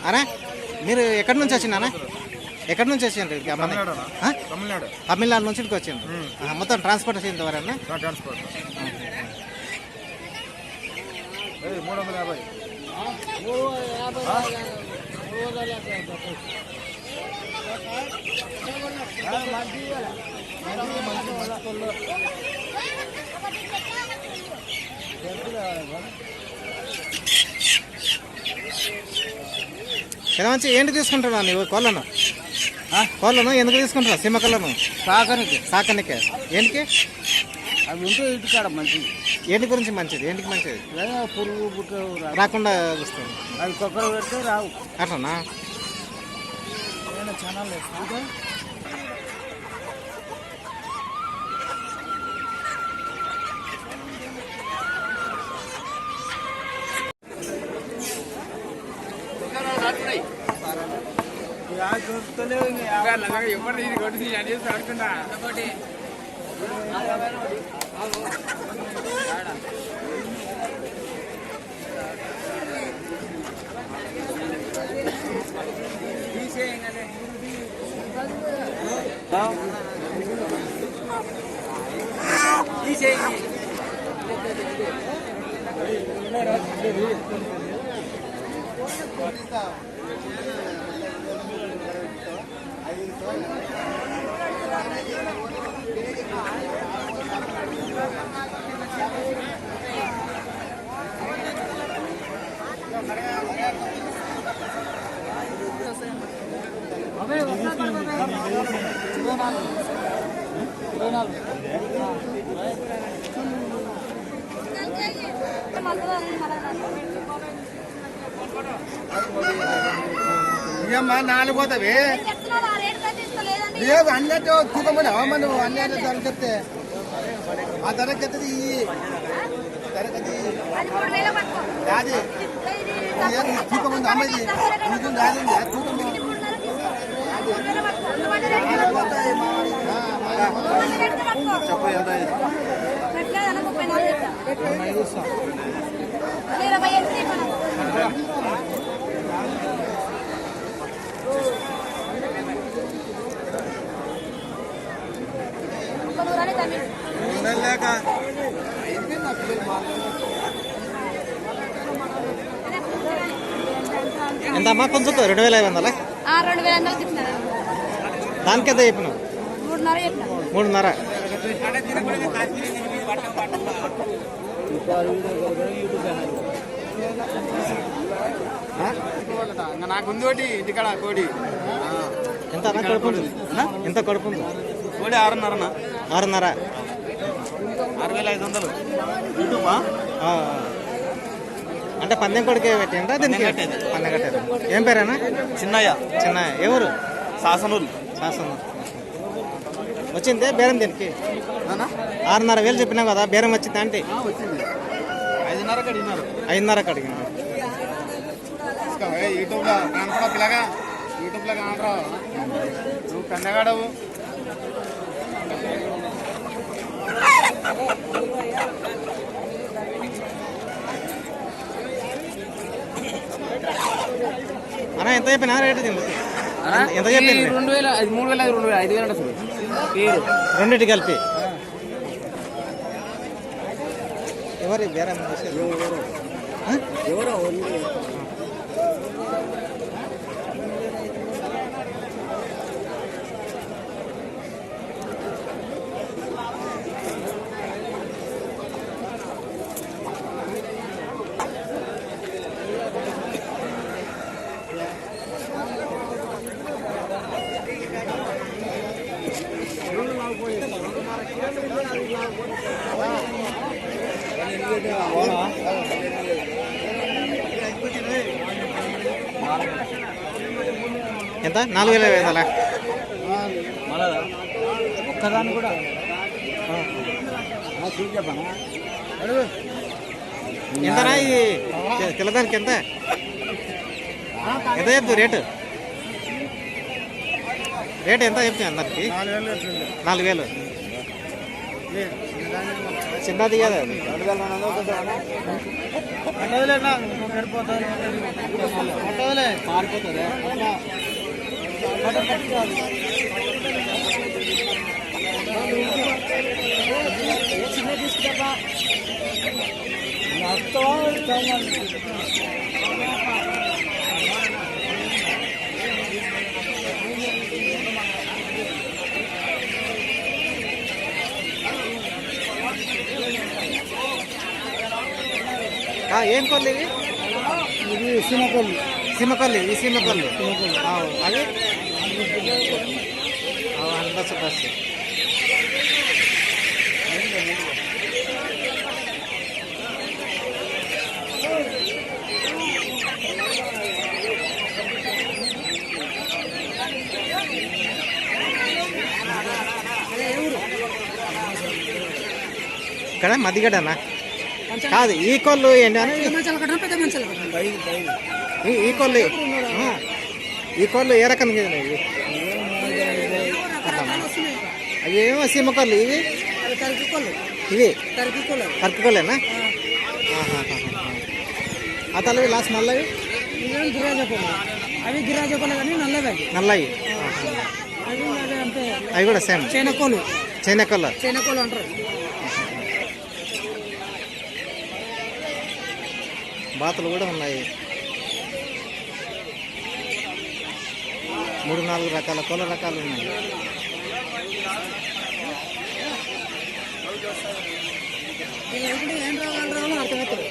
అనా మీరు ఎక్కడి నుంచి వచ్చిందనా? ఎక్కడి నుంచి వచ్చిండ్రు? తమిళనాడు నుంచి ఇక్కడికి వచ్చిండ్రు. మొత్తం ట్రాన్స్పోర్ట్ చేసిన ఎవరన్నా? ట్రాన్స్పోర్ట్ 350. ఎంత మంచి ఏంటి తీసుకుంటున్నా నువ్వు? కోళ్ళను ఎందుకు తీసుకుంటున్నావు? సిమ్మకలను సాకనికే ఏంటికి? అవి ఉంటే ఇంటికాడ మంచిది. ఏంటి గురించి మంచిది? ఏంటికి మంచిది? పురుగు బుట్ట రాకుండా చూస్తుంది. అవి కొక్కలు పెడితే రావు. అట్లనా? ఛానల్ ఎవరు కొట్టి ఆడుకుంటా నాలుగు పోతావి అన్నట్టు తూకమని అవమను అన్నట్టు ధర చెప్తే ఆ ధరకి ఎత్తది ధరకది అది తూకముంది అమ్మది తూకము చెప్పు ఎంత ఎంతమ్మా? కొంచెం 2500. 2500 దానికి ఎంత చెప్పినావు? 3.5. నాకుంది ఒకటి ఇంటికాడ కోడి. ఎంత కడుపు? ఎంత కడుపు? కోడి 6.5. 6.5. 6,500. అంటే పందెం కొడుకే పెట్టిండ్రా? దీనికి పందెం కట్టేది. ఏం పేరేనా? చిన్నయ్య. ఎవరు? శాసనూరు. వచ్చిందే బేరం దీనికి? 6.5 చెప్పినావు కదా, బేరం వచ్చింది అంటే? 5.5 అడిగినారు. 5.5 అడిగినా. యూట్యూబ్లో కానరా పిల్లగా, యూట్యూబ్లో కానరా నువ్వు కన్నగాడవు. అన్నా ఎంత చెప్పినా రేటు? దీనికి ఎంత చెప్పి? 2,000, 3,000, 2,000, 5,000 అసలు పేరు రెండింటి కలిపి. ఎవరు బేరం? ఎవరో ఎంత? 4,500. ఒక్కదాన్ని కూడా ఎంతనా ఇది? తెల్లదానికి ఎంత ఎంత చెప్తావు రేటు? రేట్ ఎంత చెప్తాను దానికి? 4,000. చిన్నది కదా అది. ఏం కోళ్ళు ఇవి? ఇది సీమకోళ్ళు. సీమకోళ్ళు. ఈ సీమకోళ్ళు అవి 100 బస్. ఇక్కడ మదిగడనా కాదు. ఈ కోళ్ళు ఏంటి అని ఈ కోళ్ళు ఈ కోళ్ళు ఏ రకం ఇవి? అవేమో సీమకోళ్ళు ఇవి. ఇవి కరుకుకోలేనా? ఆ తలవి లాస్ట్ నల్లవి అవి గిరాజకోలు కానీ నల్లవి. అవి కూడా సేమ్ చైనాకోలు. చైనాకోళ్ళు అంటారు. బాతులు కూడా ఉన్నాయి. 3-4 రకాల కోళ్ళ రకాలు ఉన్నాయి. ఏం రావాలి అర్థమవుతుంది.